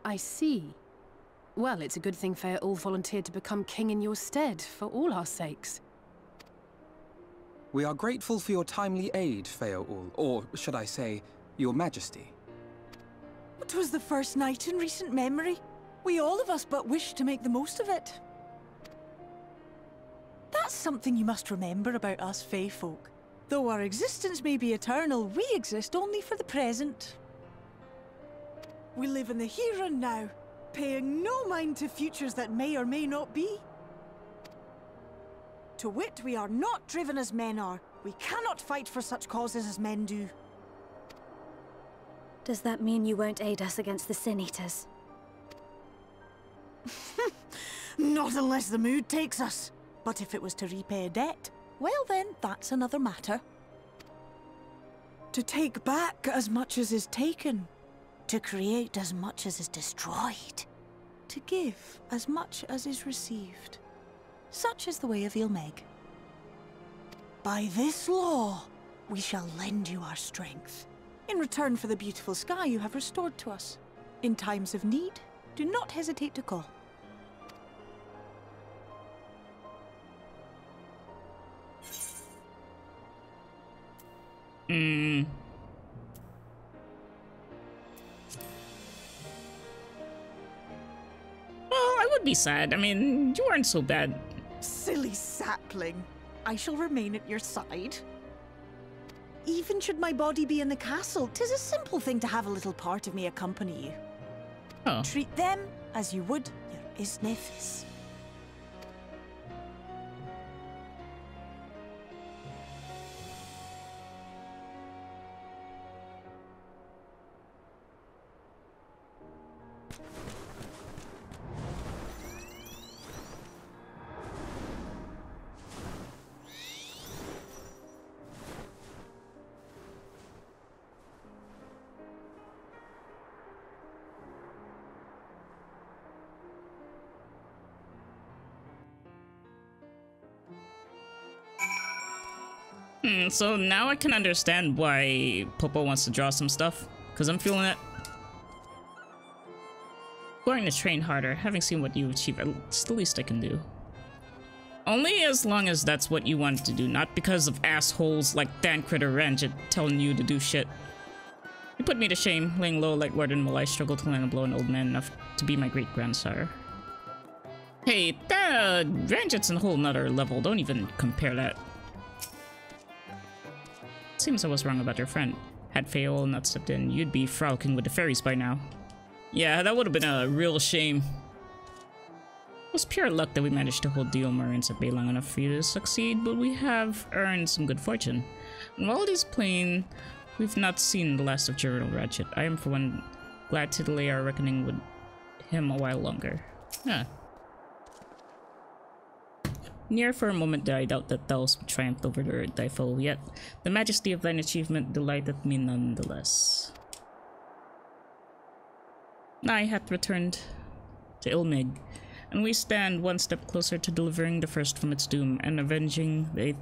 I see. Well, it's a good thing Fair-Ul volunteered to become king in your stead, for all our sakes. We are grateful for your timely aid, Fair-Ul, or should I say, your majesty. It was the first night in recent memory. We all of us but wished to make the most of it. That's something you must remember about us Fae folk. Though our existence may be eternal, we exist only for the present. We live in the here and now, paying no mind to futures that may or may not be. To wit, we are not driven as men are. We cannot fight for such causes as men do. Does that mean you won't aid us against the Sin Eaters? Not unless the mood takes us. But if it was to repay a debt, well then, that's another matter. To take back as much as is taken. To create as much as is destroyed. To give as much as is received. Such is the way of Ilmeg. By this law, we shall lend you our strength, in return for the beautiful sky you have restored to us. In times of need, do not hesitate to call. Well, I would be sad. I mean, you weren't so bad. Silly sapling. I shall remain at your side. Even should my body be in the castle, 'tis a simple thing to have a little part of me accompany you. Oh. Treat them as you would your Isnefis. So now I can understand why Popo wants to draw some stuff, because I'm feeling it. Going to train harder, having seen what you achieve, it's the least I can do. Only as long as that's what you want to do, not because of assholes like Dan Critter Ranjit telling you to do shit. You put me to shame, laying low like Warden while I struggle to land a blow an old man enough to be my great-grandsire. Hey, that Ranjit's in a whole nother level, don't even compare that. Seems I was wrong about your friend. Had Faol not stepped in, you'd be frolicking with the fairies by now. Yeah, that would have been a real shame. It was pure luck that we managed to hold the Ilmarins at bay long enough for you to succeed, but we have earned some good fortune. And while it is plain, we've not seen the last of General Ratchet. I am, for one, glad to delay our reckoning with him a while longer. Huh. Near for a moment did I doubt that Taos would triumph over thy foe, yet the majesty of thine achievement delighteth me nonetheless. I hath returned to Ilmig, and we stand one step closer to delivering the first from its doom and averting the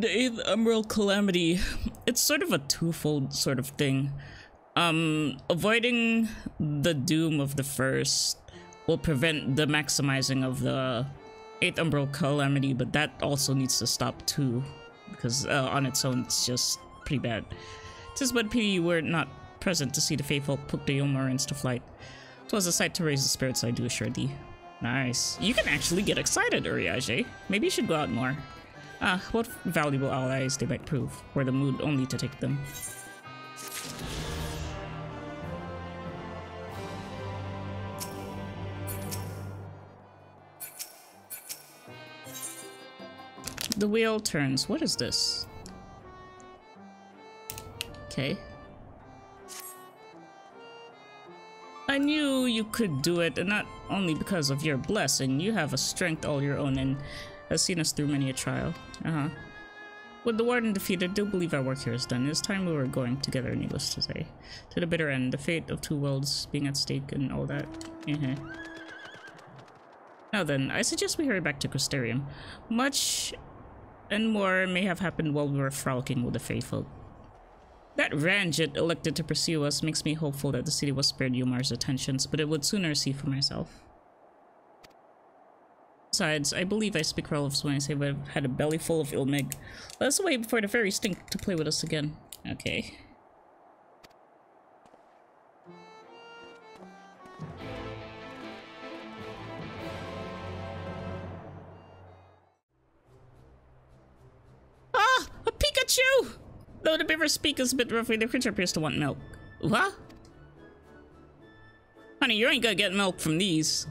eighth Emerald Calamity. It's sort of a twofold sort of thing. Avoiding the doom of the first will prevent the maximizing of the 8th Emerald Calamity, but that also needs to stop too, because on its own it's just pretty bad. 'Tis but pity you were not present to see the faithful put the Ilmarins to flight. 'Twas a sight to raise the spirits, I do assure thee. Nice. You can actually get excited, Uriaje. Maybe you should go out more. Ah, what valuable allies they might prove, were the mood only to take them. The wheel turns. What is this? Okay. I knew you could do it, and not only because of your blessing. You have a strength all your own and has seen us through many a trial. With the warden defeated, I do believe our work here is done. It is time we were going together, needless to say. To the bitter end, the fate of two worlds being at stake and all that. Now then, I suggest we hurry back to Crystarium. Much and more may have happened while we were frolicking with the faithful. That Ranjit elected to pursue us makes me hopeful that the city was spared Yumar's attentions, but it would sooner see for myself. Besides, I believe I speak for all of us when I say I've had a belly full of Ilmig. Let us wait before the fairies think to play with us again. Okay. Ah! A Pikachu! Though the beaver speak is a bit roughly, the creature appears to want milk. What? Honey, you ain't gonna get milk from these.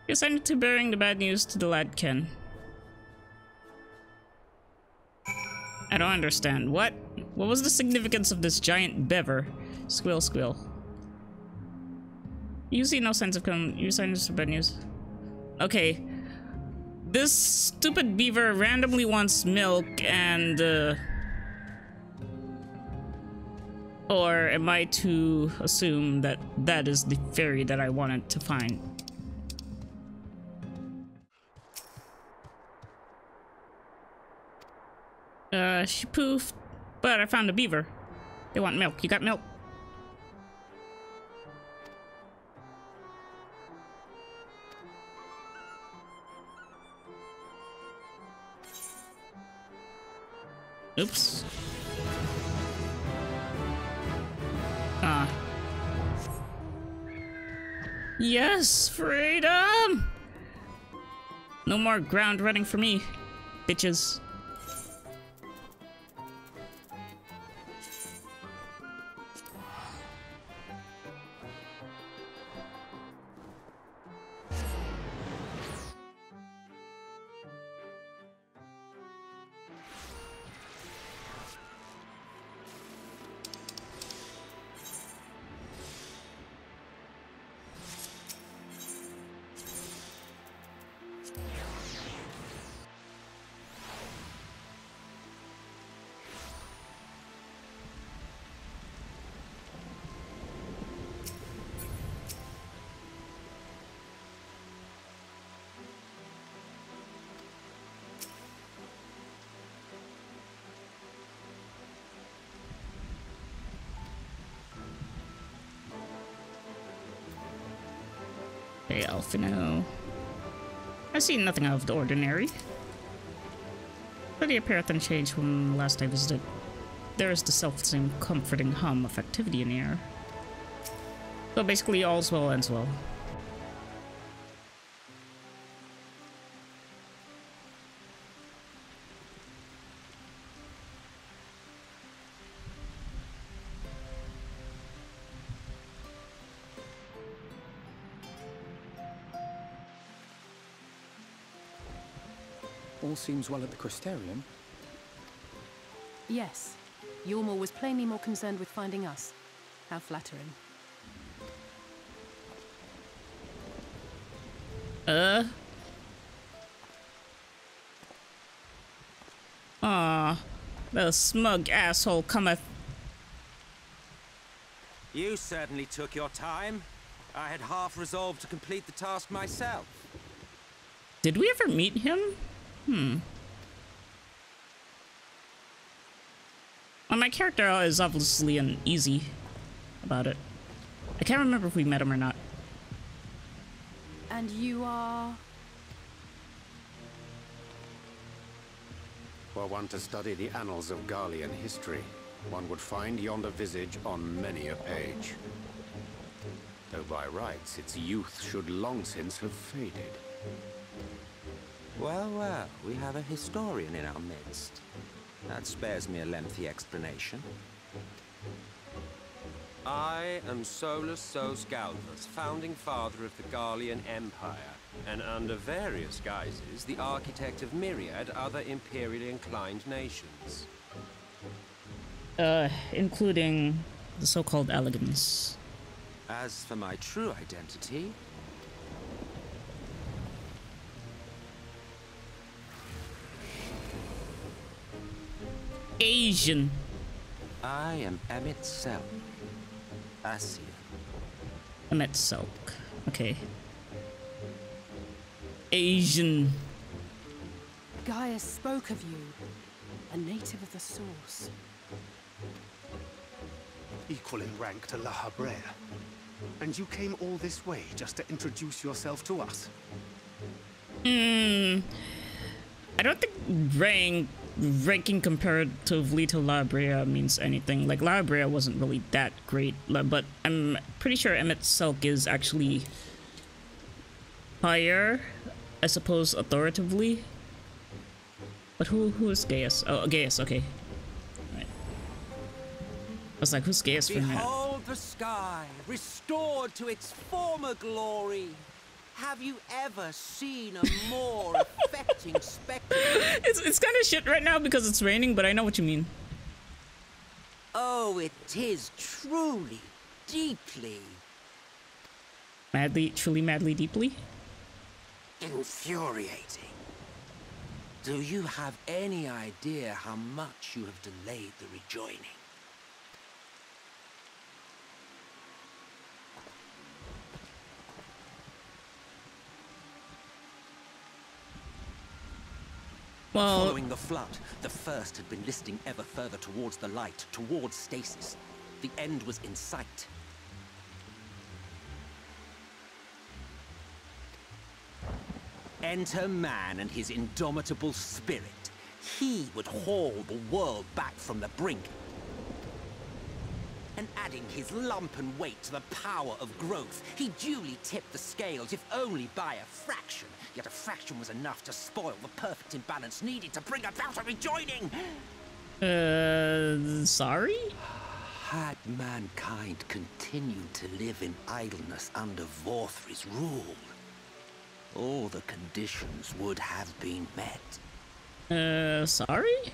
Yes, I need to bearing the bad news to the lad Ken. I don't understand. What? What was the significance of this giant beaver? Squeal, squeal. You see no signs of you signs of bad news. Okay. This stupid beaver randomly wants milk and or am I to assume that that is the fairy that I wanted to find? She poofed, but I found a beaver. They want milk. You got milk? Oops. Yes, freedom! No more ground running for me, bitches. Hey, Alphino. I see nothing out of the ordinary. But the appearance unchanged from last I visited. There is the self-same comforting hum of activity in the air. So basically, all's well ends well. All seems well at the Crystarium. Yes. Ylmor was plainly more concerned with finding us. How flattering. The smug asshole cometh. You certainly took your time. I had half resolved to complete the task myself. Did we ever meet him? Well, my character is obviously uneasy about it. I can't remember if we met him or not. And you are... Were one to study the annals of Garlean history, one would find yonder visage on many a page. Though by rights its youth should long since have faded. Well, well, we have a historian in our midst. That spares me a lengthy explanation. I am Solus Sos Galvus, founding father of the Garlean Empire, and under various guises, the architect of myriad other imperially inclined nations. Including the so-called elegance. As for my true identity... Asian. I am Emmett Selk. Asian. Emmett Selk. Okay. Asian. Gaia spoke of you, a native of the Source. Equal in rank to La Habrea. And you came all this way just to introduce yourself to us? I don't think ranking comparatively to La Brea means anything. Like, La Brea wasn't really that great, but I'm pretty sure Emmett Selk is actually higher, I suppose, authoritatively. But who is Gaius? Oh, Gaius, okay. Right. I was like, who's Gaius for that? Behold the sky, restored to its former glory. Have you ever seen a more affecting spectacle? It's kind of shit right now because it's raining, but I know what you mean. Oh, it is truly, deeply... Madly, truly, madly, deeply? infuriating. Do you have any idea how much you have delayed the rejoining? Well, following the flood, the first had been listing ever further towards the light, towards stasis. The end was in sight. Enter man and his indomitable spirit. He would haul the world back from the brink. And adding his lumpen weight to the power of growth, he duly tipped the scales, if only by a fraction. Yet a fraction was enough to spoil the perfect imbalance needed to bring about a rejoining. Sorry? Had mankind continued to live in idleness under Vorthri's rule, all the conditions would have been met. Sorry?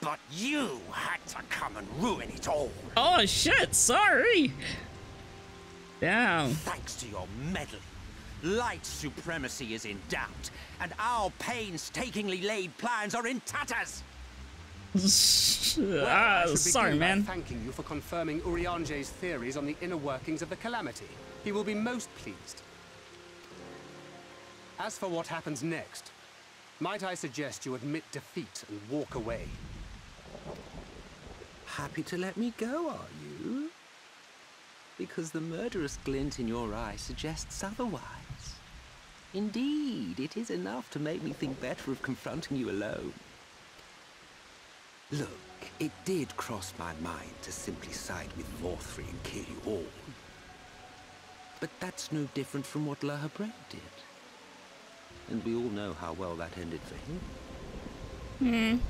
But you had to come and ruin it all. Oh shit, sorry! Damn. Thanks to your meddling, light supremacy is in doubt, and our painstakingly laid plans are in tatters. I should sorry, begin by man. thanking you for confirming Urianger's theories on the inner workings of the Calamity. He will be most pleased. As for what happens next, might I suggest you admit defeat and walk away? Happy to let me go, are you? Because the murderous glint in your eye suggests otherwise. Indeed, it is enough to make me think better of confronting you alone. Look, it did cross my mind to simply side with Vorthri and kill you all. But that's no different from what La Habrea did. And we all know how well that ended for him.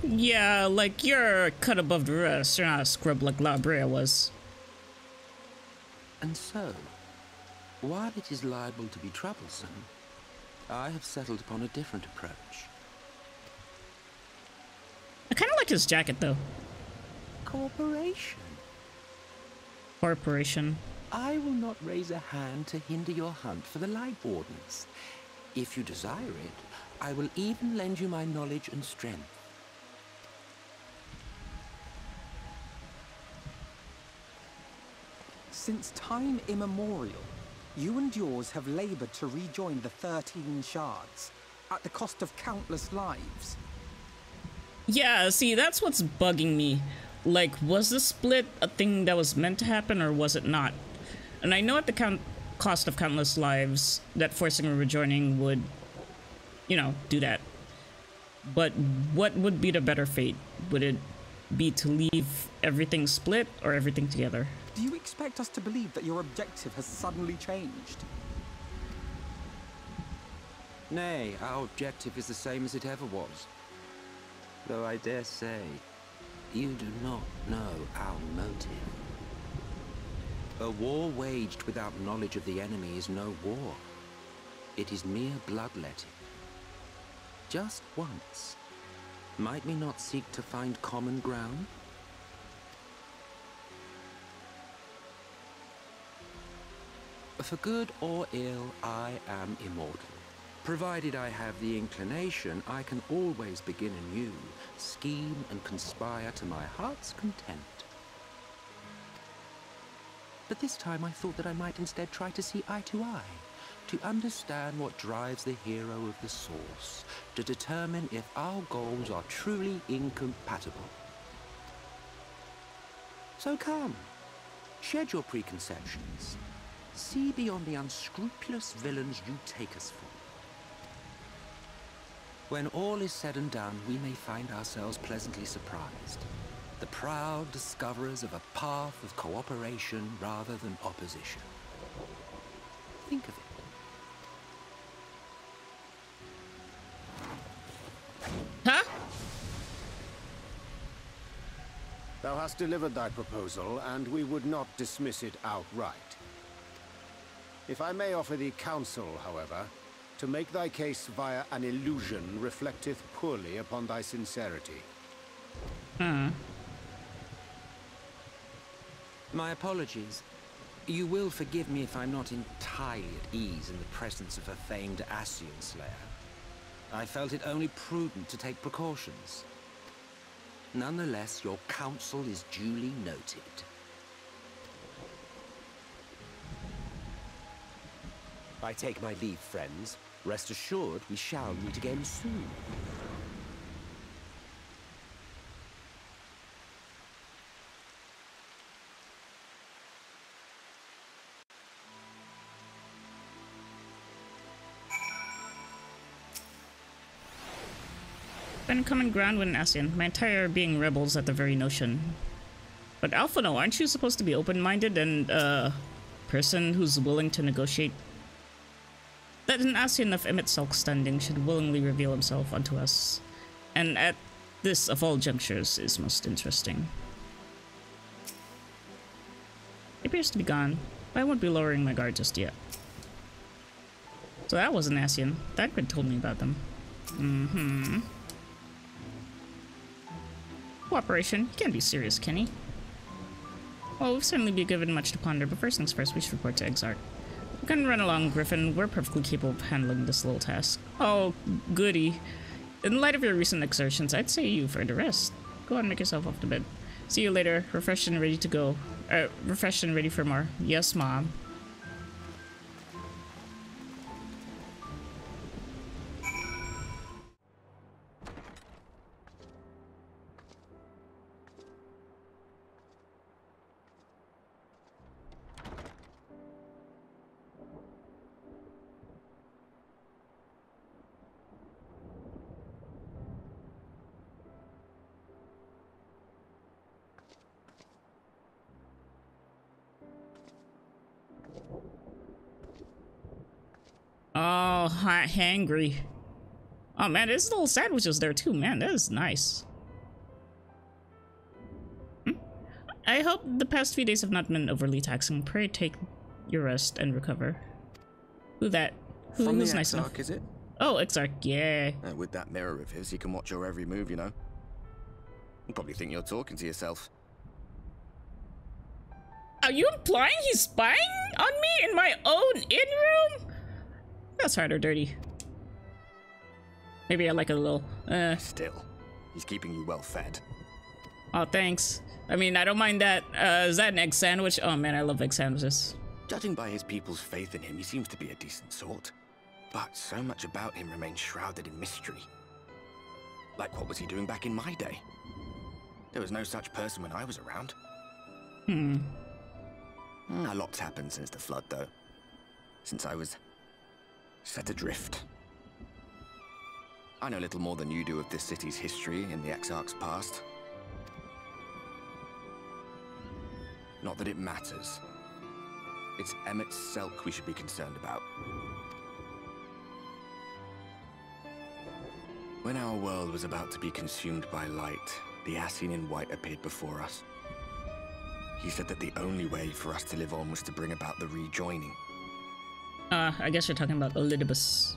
Yeah, like, you're cut above the rest. You're not a scrub like La Brea was. And so, while it is liable to be troublesome, I have settled upon a different approach. I kind of like his jacket, though. Cooperation. Corporation. I will not raise a hand to hinder your hunt for the Light Wardens. If you desire it, I will even lend you my knowledge and strength. Since time immemorial, you and yours have labored to rejoin the 13 shards, at the cost of countless lives. Yeah, see, that's what's bugging me. Like, was the split a thing that was meant to happen, or was it not? And I know at the cost of countless lives, that forcing a rejoining would, you know, do that. But what would be the better fate? Would it be to leave everything split, or everything together? Do you expect us to believe that your objective has suddenly changed? Nay, our objective is the same as it ever was. Though I dare say, you do not know our motive. A war waged without knowledge of the enemy is no war. It is mere bloodletting. Just once, might we not seek to find common ground? For good or ill, I am immortal. Provided I have the inclination, I can always begin anew, scheme and conspire to my heart's content. But this time I thought that I might instead try to see eye to eye, to understand what drives the hero of the Source, to determine if our goals are truly incompatible. So come, shed your preconceptions. See beyond the unscrupulous villains you take us for. When all is said and done, we may find ourselves pleasantly surprised. The proud discoverers of a path of cooperation rather than opposition. Think of it. Huh? Thou hast delivered thy proposal, and we would not dismiss it outright. If I may offer thee counsel, however, to make thy case via an illusion reflecteth poorly upon thy sincerity. My apologies. You will forgive me if I'm not entirely at ease in the presence of a famed Ascian Slayer. I felt it only prudent to take precautions. Nonetheless, your counsel is duly noted. I take my leave, friends. Rest assured, we shall meet again soon. Been common ground with an Ascian. My entire being rebels at the very notion. But Alpha, no, aren't you supposed to be open-minded and a person who's willing to negotiate? That an Ascian of Emmett Selk's standing should willingly reveal himself unto us. And at this of all junctures is most interesting. He appears to be gone, but I won't be lowering my guard just yet. So that was an Ascian. Thagrid told me about them. Cooperation? He can't be serious, can he? Well, we'll certainly be given much to ponder, but first things first, we should report to Exarch. We can run along, Griffin. We're perfectly capable of handling this little task. Oh, goody. In light of your recent exertions, I'd say you for the rest. Go on, make yourself off to bed. See you later. Refreshed and ready to go. Refreshed and ready for more. Yes, Mom. Oh, hangry. Oh man, there's little sandwiches there too, man. That is nice. I hope the past few days have not been overly taxing. Pray take your rest and recover. Who that? Who's nice enough? Is it? Oh, Exarch, yeah. With that mirror of his, he can watch your every move, you know. You probably think you're talking to yourself. Are you implying he's spying on me in my own in-room? That's hard or dirty. Maybe I like it a little. Still, he's keeping you well fed. Oh, thanks. I mean, I don't mind that. Is that an egg sandwich? Oh man, I love egg sandwiches. Judging by his people's faith in him, he seems to be a decent sort. But so much about him remains shrouded in mystery. Like, what was he doing back in my day? There was no such person when I was around. A lot's happened since the flood, though. Since I was set adrift. I know little more than you do of this city's history in the Exarch's past. Not that it matters. It's Emmett Selk we should be concerned about. When our world was about to be consumed by light, the Ascian in white appeared before us. He said that the only way for us to live on was to bring about the rejoining. I guess you're talking about Elidibus.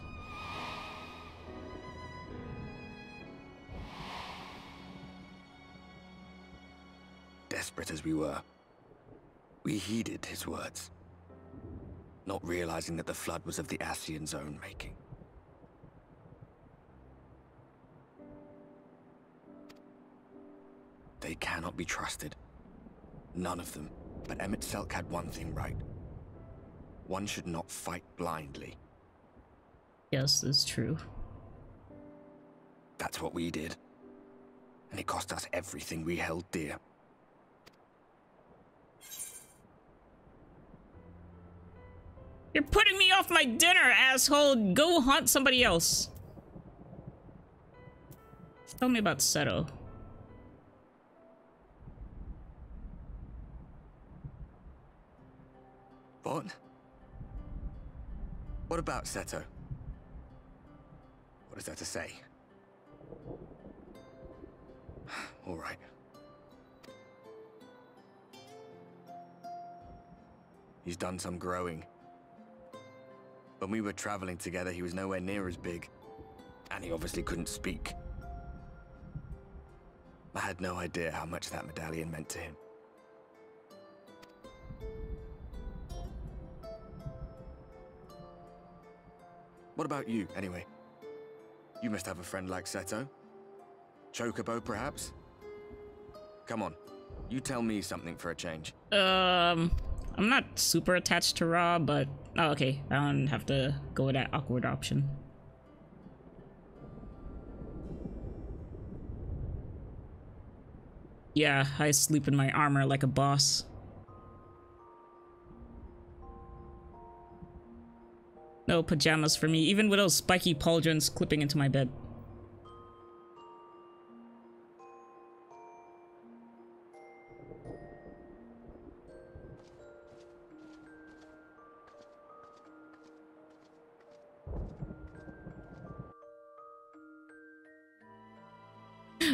Desperate as we were, we heeded his words, not realizing that the flood was of the Ascian's own making. They cannot be trusted. None of them. But Emmett Selk had one thing right. One should not fight blindly. Yes, it's true. That's what we did. And it cost us everything we held dear. You're putting me off my dinner, asshole! Go hunt somebody else. Tell me about Seto. What? What about Seto? What is there to say? All right. He's done some growing. When we were traveling together, he was nowhere near as big. And he obviously couldn't speak. I had no idea how much that medallion meant to him. What about you, anyway? You must have a friend like Seto. Chocobo, perhaps? Come on, you tell me something for a change. I'm not super attached to Ra, but... Oh, okay. I don't have to go with that awkward option. Yeah, I sleep in my armor like a boss. No pajamas for me, even with those spiky pauldrons clipping into my bed.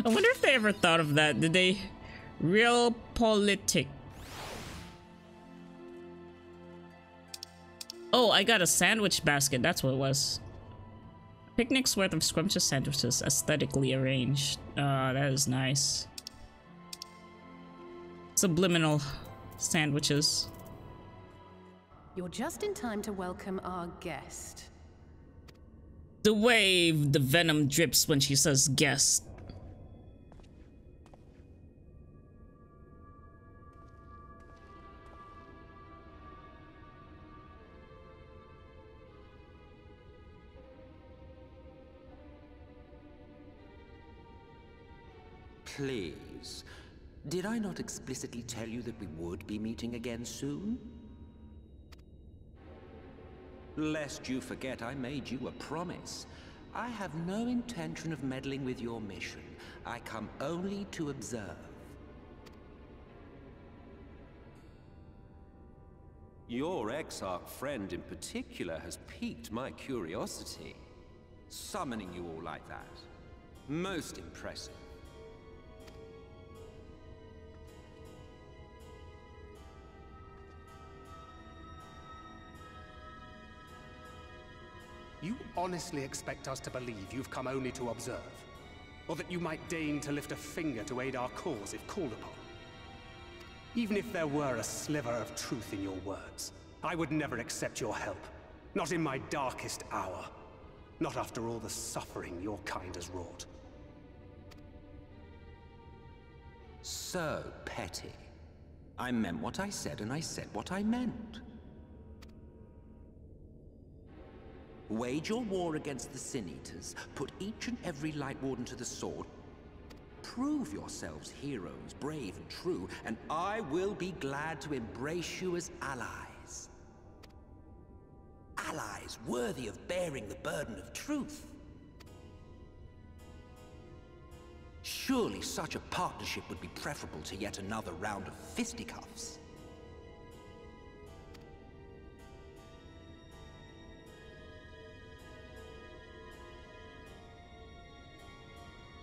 I wonder if they ever thought of that. Did they? Real politic. Oh, I got a sandwich basket. That's what it was. Picnic's worth of scrumptious sandwiches, aesthetically arranged. That is nice. Subliminal sandwiches. You're just in time to welcome our guest. The way the venom drips when she says guest. Please, did I not explicitly tell you that we would be meeting again soon? Lest you forget, I made you a promise. I have no intention of meddling with your mission. I come only to observe. Your Exarch friend in particular has piqued my curiosity. Summoning you all like that. Most impressive. You honestly expect us to believe you've come only to observe? Or that you might deign to lift a finger to aid our cause if called upon? Even if there were a sliver of truth in your words, I would never accept your help. Not in my darkest hour. Not after all the suffering your kind has wrought. So petty. I meant what I said, and I said what I meant. Wage your war against the Sin Eaters, put each and every Light Warden to the sword, prove yourselves heroes, brave and true, and I will be glad to embrace you as allies. Allies worthy of bearing the burden of truth. Surely such a partnership would be preferable to yet another round of fisticuffs.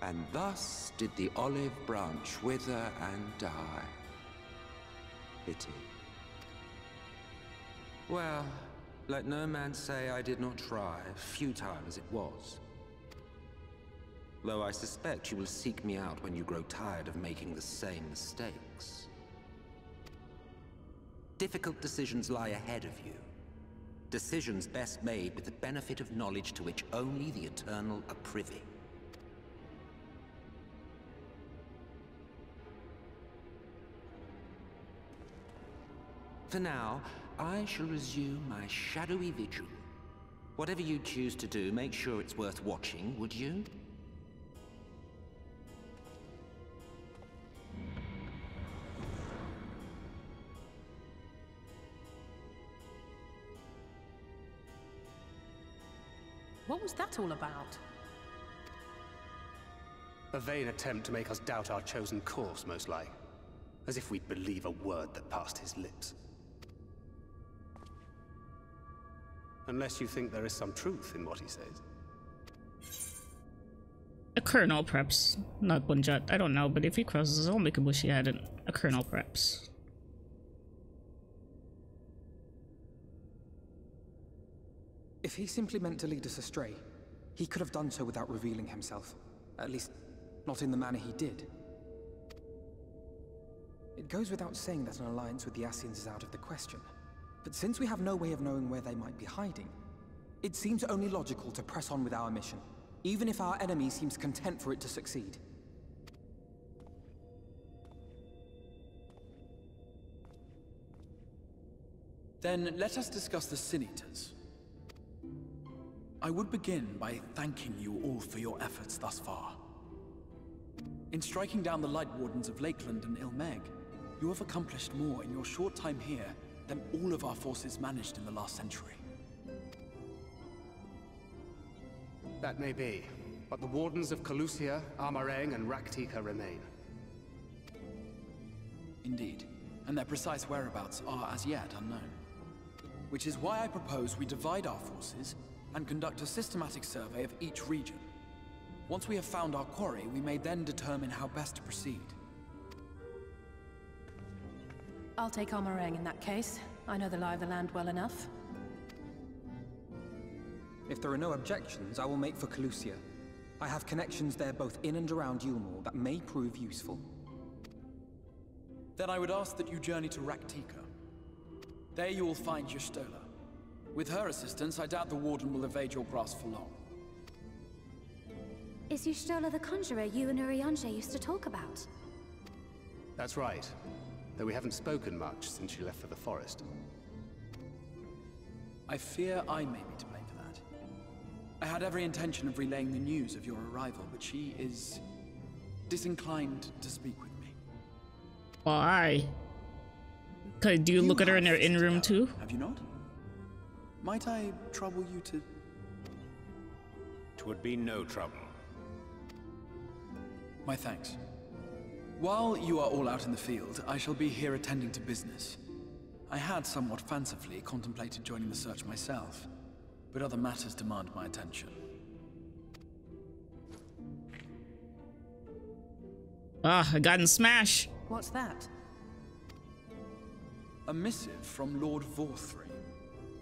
And thus did the olive branch wither and die. Pity. Well, let no man say I did not try, futile as it was. Though I suspect you will seek me out when you grow tired of making the same mistakes. Difficult decisions lie ahead of you. Decisions best made with the benefit of knowledge to which only the Eternal are privy. For now, I shall resume my shadowy vigil. Whatever you choose to do, make sure it's worth watching, would you? What was that all about? A vain attempt to make us doubt our chosen course, most like. As if we'd believe a word that passed his lips. Unless you think there is some truth in what he says. A kernel, perhaps. Not one jot. I don't know, but if he crosses, I'll make a wish he hadn't. A kernel, perhaps. If he simply meant to lead us astray, he could have done so without revealing himself. At least, not in the manner he did. It goes without saying that an alliance with the Ascians is out of the question. But since we have no way of knowing where they might be hiding, it seems only logical to press on with our mission, even if our enemy seems content for it to succeed. Then let us discuss the Sin Eaters. I would begin by thanking you all for your efforts thus far. In striking down the Light Wardens of Lakeland and Ilmeg, you have accomplished more in your short time here than all of our forces managed in the last century. That may be, but the Wardens of Calusia, Amareng, and Raktika remain. Indeed, and their precise whereabouts are as yet unknown. Which is why I propose we divide our forces and conduct a systematic survey of each region. Once we have found our quarry, we may then determine how best to proceed. I'll take Amareng in that case. I know the lie of the land well enough. If there are no objections, I will make for Calusia. I have connections there both in and around Yulmore that may prove useful. Then I would ask that you journey to Raktika. There you will find Y'shtola. With her assistance, I doubt the Warden will evade your grasp for long. Is Y'shtola the conjurer you and Urianger used to talk about? That's right. Though we haven't spoken much since she left for the forest. I fear I may be to blame for that. I had every intention of relaying the news of your arrival, but she is disinclined to speak with me. Why? Do you look at her in her in-room too? Have you not? Might I trouble you to... 'Twould be no trouble. My thanks. While you are all out in the field, I shall be here attending to business. I had somewhat fancifully contemplated joining the search myself, but other matters demand my attention. Ah, I got in Smash! What's that? A missive from Lord Vorthry.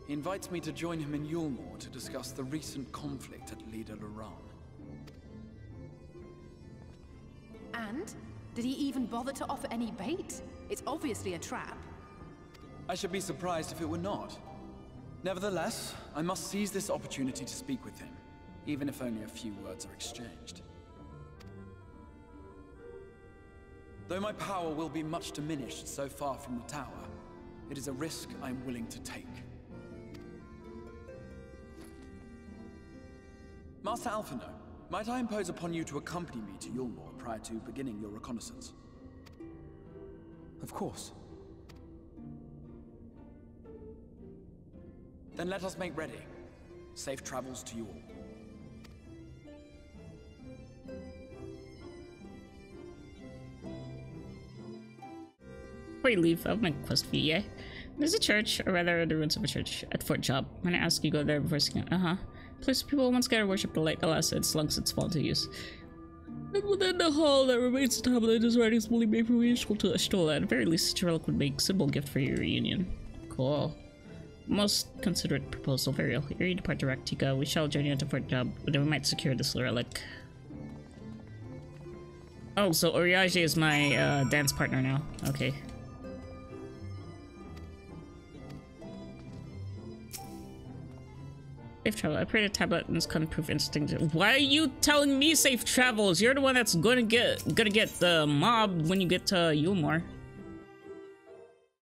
He invites me to join him in Yulmore to discuss the recent conflict at Lida Luran. And? Did he even bother to offer any bait? It's obviously a trap. I should be surprised if it were not. Nevertheless, I must seize this opportunity to speak with him, even if only a few words are exchanged. Though my power will be much diminished so far from the tower, it is a risk I am willing to take. Master Alphino, might I impose upon you to accompany me to Yulmore prior to beginning your reconnaissance? Of course. Then let us make ready. Safe travels to you all. Before you leave, I'll make a quest for you, yeah? There's a church, or rather the ruins of a church, at Fort Job. When I ask you go there before singing, place people once gotta worship the light, alas, its lungs its fall to use. And within the hall that remains the tablet is writings will be very useful to Y'shtola. At the very least, such a relic would make a symbol gift for your reunion. Cool. Most considerate proposal, very ill. Ere you depart to Raktika, we shall journey into Fort Job, where we might secure this relic. Oh, so Urianger is my dance partner now. Okay. Safe travel. I pray the tablet and this can prove instinct. Why are you telling me safe travels? You're the one that's gonna get the mob when you get to Yulmore.